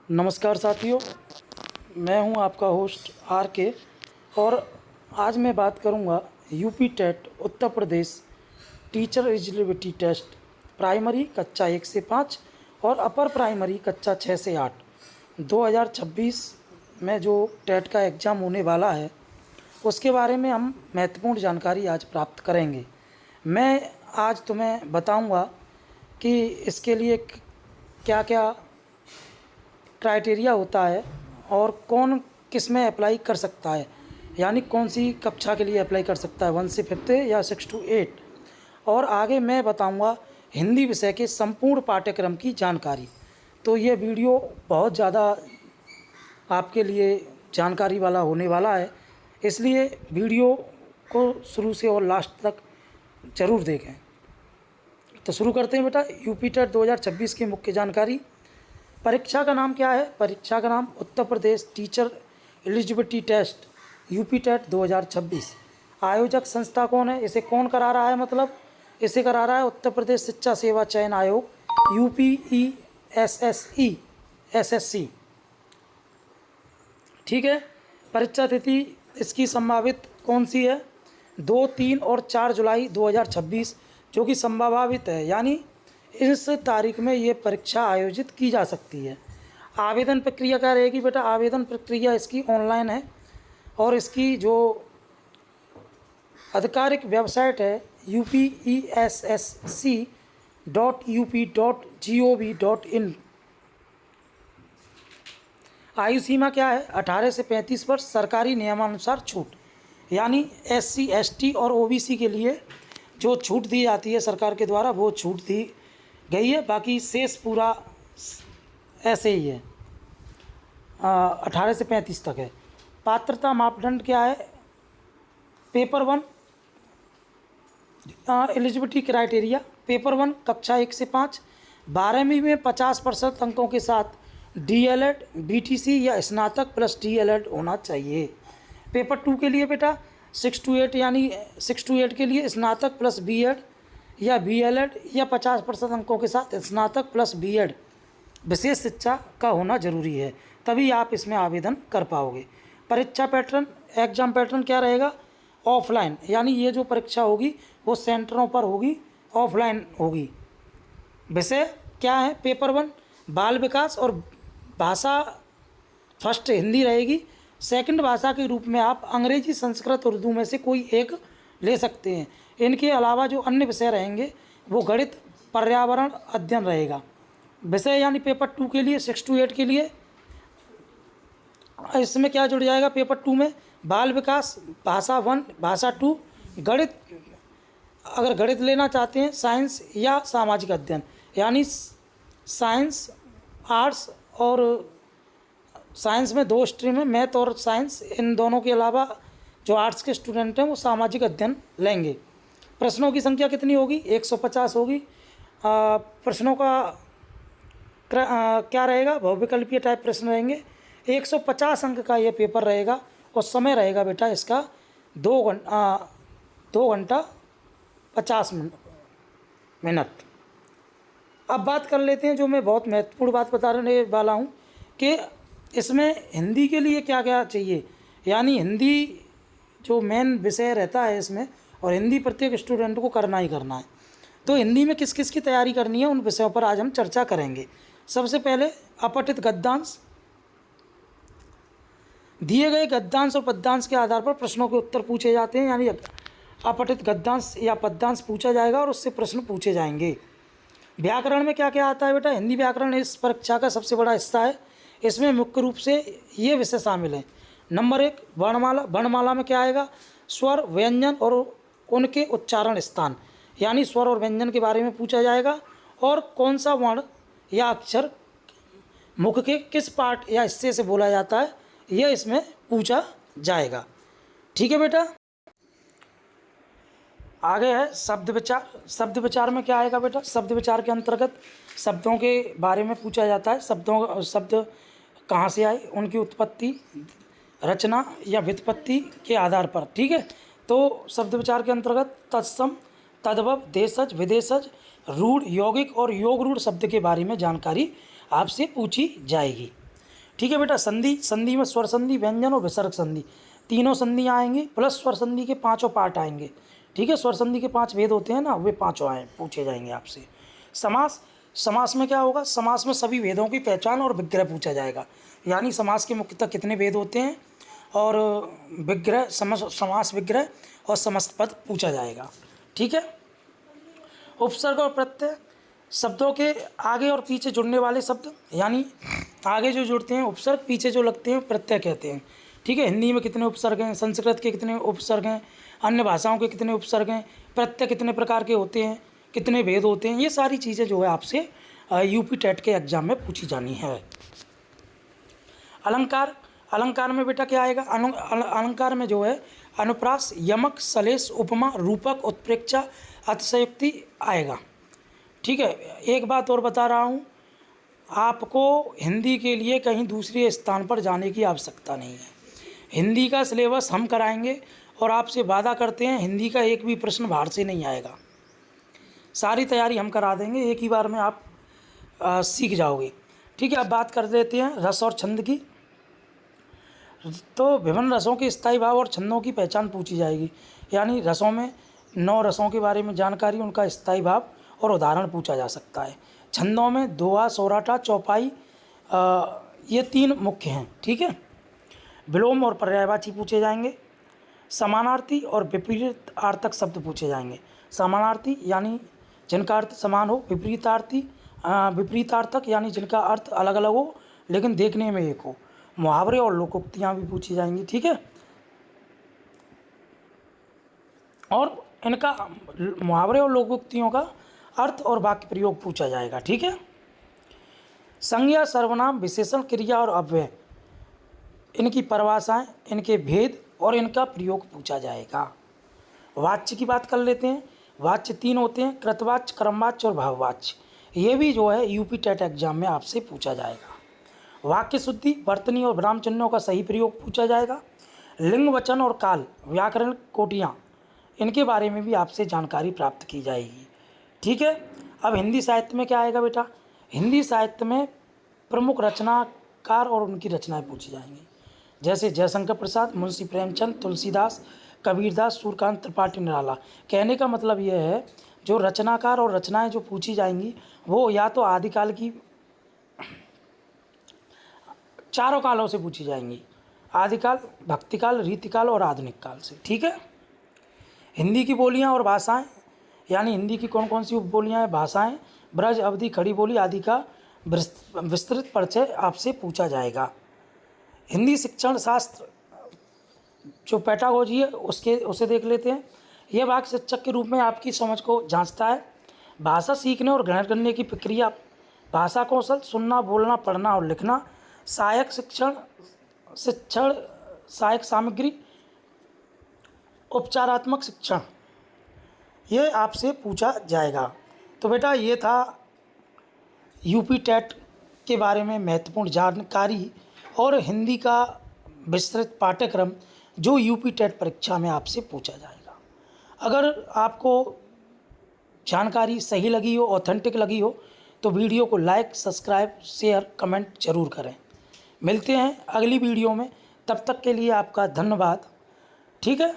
नमस्कार साथियों, मैं हूं आपका होस्ट आर के। और आज मैं बात करूंगा यूपी टेट उत्तर Pradesh teacher eligibility test primary कक्षा 1 से 5 और अपर प्राइमरी कक्षा 6 से 8 2026 में जो टेट का एग्ज़ाम होने वाला है उसके बारे में हम महत्वपूर्ण जानकारी आज प्राप्त करेंगे। मैं आज तुम्हें बताऊंगा कि इसके लिए क्या क्या क्राइटेरिया होता है और कौन किस में अप्लाई कर सकता है, यानी कौन सी कक्षा के लिए अप्लाई कर सकता है, 1 से 5 या 6 to 8। और आगे मैं बताऊंगा हिंदी विषय के संपूर्ण पाठ्यक्रम की जानकारी। तो ये वीडियो बहुत ज़्यादा आपके लिए जानकारी वाला होने वाला है, इसलिए वीडियो को शुरू से और लास्ट तक ज़रूर देखें। तो शुरू करते हैं बेटा। यूपी टेट 2026 की मुख्य जानकारी। परीक्षा का नाम क्या है? परीक्षा का नाम Uttar Pradesh teacher eligibility test UP TET 2026। आयोजक संस्था कौन है? इसे कौन करा रहा है? मतलब इसे करा रहा है उत्तर प्रदेश शिक्षा सेवा चयन आयोग, UPESSE। ठीक है। परीक्षा तिथि इसकी संभावित कौन सी है? 2, 3 और 4 जुलाई 2026 जो कि संभावित है, यानी इस तारीख में ये परीक्षा आयोजित की जा सकती है। आवेदन प्रक्रिया क्या रहेगी बेटा? आवेदन प्रक्रिया इसकी ऑनलाइन है और इसकी जो आधिकारिक वेबसाइट है UPESSC.up.gov.in। आयु सीमा क्या है? 18 से 35 वर्ष, सरकारी नियमानुसार छूट, यानी SC ST और OBC के लिए जो छूट दी जाती है सरकार के द्वारा वो छूट दी गई है, बाकी शेष पूरा ऐसे ही है, 18 से 35 तक है। पात्रता मापदंड क्या है? Paper 1 eligibility criteria. पेपर 1 कक्षा 1 से 5, 12वीं में 50% अंकों के साथ DLED, BTC या स्नातक प्लस DLED होना चाहिए। पेपर 2 के लिए बेटा 6 to 8, यानी 6 to 8 के लिए स्नातक प्लस BEd या BLED या 50% अंकों के साथ स्नातक प्लस BEd विशेष शिक्षा का होना जरूरी है, तभी आप इसमें आवेदन कर पाओगे। परीक्षा पैटर्न, एग्जाम पैटर्न क्या रहेगा? ऑफलाइन, यानी ये जो परीक्षा होगी वो सेंटरों पर होगी, ऑफलाइन होगी। विषय क्या है? पेपर 1 बाल विकास और भाषा, फर्स्ट हिंदी रहेगी। सेकंड भाषा के रूप में आप अंग्रेजी, संस्कृत, उर्दू में से कोई एक ले सकते हैं। इनके अलावा जो अन्य विषय रहेंगे वो गणित, पर्यावरण अध्ययन रहेगा। विषय यानी पेपर 2 के लिए 6 to 8 के लिए इसमें क्या जुड़ जाएगा? पेपर 2 में बाल विकास, भाषा 1, भाषा 2, गणित, अगर गणित लेना चाहते हैं, साइंस या सामाजिक अध्ययन, यानी साइंस, आर्ट्स, और साइंस में 2 स्ट्रीम है, मैथ और साइंस। इन दोनों के अलावा जो आर्ट्स के स्टूडेंट हैं वो सामाजिक अध्ययन लेंगे। प्रश्नों की संख्या कितनी होगी? 150 होगी। प्रश्नों का क्या रहेगा? बहुविकल्पीय टाइप प्रश्न रहेंगे। 150 अंक का ये पेपर रहेगा और समय रहेगा बेटा इसका 2 घंटा 50 मिनट। अब बात कर लेते हैं, जो मैं बहुत महत्वपूर्ण बात बताने वाला हूँ कि इसमें हिंदी के लिए क्या क्या चाहिए, यानी हिंदी जो मेन विषय रहता है इसमें, और हिंदी प्रत्येक स्टूडेंट को करना ही करना है। तो हिंदी में किस किस की तैयारी करनी है उन विषयों पर आज हम चर्चा करेंगे। सबसे पहले अपठित गद्यांश। दिए गए गद्यांश और पद्यांश के आधार पर प्रश्नों के उत्तर पूछे जाते हैं, यानी अपठित गद्यांश या पद्यांश पूछा जाएगा और उससे प्रश्न पूछे जाएंगे। व्याकरण में क्या क्या आता है बेटा? हिंदी व्याकरण इस परीक्षा का सबसे बड़ा हिस्सा है। इसमें मुख्य रूप से ये विषय शामिल हैं। नंबर 1 वर्णमाला। वर्णमाला में क्या आएगा? स्वर, व्यंजन और उनके उच्चारण स्थान, यानी स्वर और व्यंजन के बारे में पूछा जाएगा, और कौन सा वर्ण या अक्षर मुख के किस पार्ट या हिस्से से बोला जाता है यह इसमें पूछा जाएगा। ठीक है बेटा। आगे है शब्द विचार। शब्द विचार में क्या आएगा बेटा? शब्द विचार के अंतर्गत शब्दों के बारे में पूछा जाता है। शब्द कहाँ से आए, उनकी उत्पत्ति, रचना या व्युत्पत्ति के आधार पर। ठीक है। तो शब्द विचार के अंतर्गत तत्सम, तद्भव, देशज, विदेशज, रूढ़, यौगिक और योग रूढ़ शब्द के बारे में जानकारी आपसे पूछी जाएगी। ठीक है बेटा। संधि, संधि में स्वर संधि, व्यंजन और विसर्ग संधि, तीनों संधियाँ आएंगी, प्लस स्वर संधि के पाँचों पार्ट आएंगे। ठीक है, स्वर संधि के 5 भेद होते हैं ना, वे पाँचों आए पूछे जाएंगे आपसे। समास, समास में क्या होगा, समास में सभी भेदों की पहचान और विग्रह पूछा जाएगा। यानी समास के मुख्यतः कितने भेद होते हैं और विग्रह, समास विग्रह और समस्त पद पूछा जाएगा। ठीक है। उपसर्ग और प्रत्यय, शब्दों के आगे और पीछे जुड़ने वाले शब्द, यानी आगे जो जुड़ते हैं उपसर्ग, पीछे जो लगते हैं प्रत्यय कहते हैं। ठीक है। हिंदी में कितने उपसर्ग हैं, संस्कृत के कितने उपसर्ग हैं, अन्य भाषाओं के कितने उपसर्ग हैं, प्रत्यय कितने प्रकार के होते हैं, कितने भेद होते हैं, ये सारी चीज़ें जो है आपसे यूपी टेट के एग्जाम में पूछी जानी है। अलंकार, अलंकार में बेटा क्या आएगा, अलंकार में जो है अनुप्रास, यमक, सलेश, उपमा, रूपक, उत्प्रेक्षा, अतिशयोक्ति आएगा। ठीक है। एक बात और बता रहा हूँ, आपको हिंदी के लिए कहीं दूसरे स्थान पर जाने की आवश्यकता नहीं है। हिंदी का सिलेबस हम कराएंगे और आपसे वादा करते हैं हिंदी का एक भी प्रश्न बाहर से नहीं आएगा। सारी तैयारी हम करा देंगे, एक ही बार में आप सीख जाओगे। ठीक है। अब बात कर लेते हैं रस और छंद की। तो विभिन्न रसों के स्थायी भाव और छंदों की पहचान पूछी जाएगी। यानी रसों में 9 रसों के बारे में जानकारी, उनका स्थायी भाव और उदाहरण पूछा जा सकता है। छंदों में दोहा, सोराठा, चौपाई, ये 3 मुख्य हैं। ठीक है। विलोम और पर्यायवाची पूछे जाएंगे। समानार्थी और विपरीत आर्थक शब्द पूछे जाएंगे। समानार्थी यानी जिनका अर्थ समान हो, विपरीतार्थी विपरीतार्थक यानी जिनका अर्थ अलग अलग हो लेकिन देखने में एक हो। मुहावरे और लोकोक्तियाँ भी पूछी जाएंगी। ठीक है। और इनका मुहावरे और लोकोक्तियों का अर्थ और वाक्य प्रयोग पूछा जाएगा। ठीक है। संज्ञा, सर्वनाम, विशेषण, क्रिया और अव्यय, इनकी परिभाषाएं, इनके भेद और इनका प्रयोग पूछा जाएगा। वाच्य की बात कर लेते हैं। वाच्य 3 होते हैं, कृतवाच्य, क्रमवाच्य और भाववाच्य। ये भी जो है यूपी टेट एग्जाम में आपसे पूछा जाएगा। वाक्य शुद्धि, वर्तनी और विराम चिन्हों का सही प्रयोग पूछा जाएगा। लिंग, वचन और काल, व्याकरण कोटियाँ, इनके बारे में भी आपसे जानकारी प्राप्त की जाएगी। ठीक है। अब हिंदी साहित्य में क्या आएगा बेटा, हिंदी साहित्य में प्रमुख रचनाकार और उनकी रचनाएं पूछी जाएंगी। जैसे जयशंकर प्रसाद, मुंशी प्रेमचंद, तुलसीदास, कबीरदास, सूर्यकांत त्रिपाठी निराला। कहने का मतलब यह है जो रचनाकार और रचनाएं जो पूछी जाएंगी वो या तो आदिकाल की, चारों कालों से पूछी जाएंगी, आदिकाल, भक्तिकाल, रीतिकाल और आधुनिक काल से। ठीक है। हिंदी की बोलियां और भाषाएं, यानी हिंदी की कौन कौन सी उपबोलियां हैं, भाषाएं, ब्रज, अवधि, खड़ी बोली आदि का विस्तृत परिचय आपसे पूछा जाएगा। हिंदी शिक्षण शास्त्र जो पैटागोजी है उसे देख लेते हैं। यह वाक्य शिक्षक के रूप में आपकी समझ को जांचता है। भाषा सीखने और ग्रहण करने की प्रक्रिया, भाषा कौशल, सुनना, बोलना, पढ़ना और लिखना, सहायक शिक्षण, सहायक सामग्री, उपचारात्मक शिक्षण, ये आपसे पूछा जाएगा। तो बेटा ये था यूपी टेट के बारे में महत्वपूर्ण जानकारी और हिंदी का विस्तृत पाठ्यक्रम जो यूपी टेट परीक्षा में आपसे पूछा जाएगा। अगर आपको जानकारी सही लगी हो, ऑथेंटिक लगी हो, तो वीडियो को लाइक, सब्सक्राइब, शेयर, कमेंट जरूर करें। मिलते हैं अगली वीडियो में, तब तक के लिए आपका धन्यवाद। ठीक है।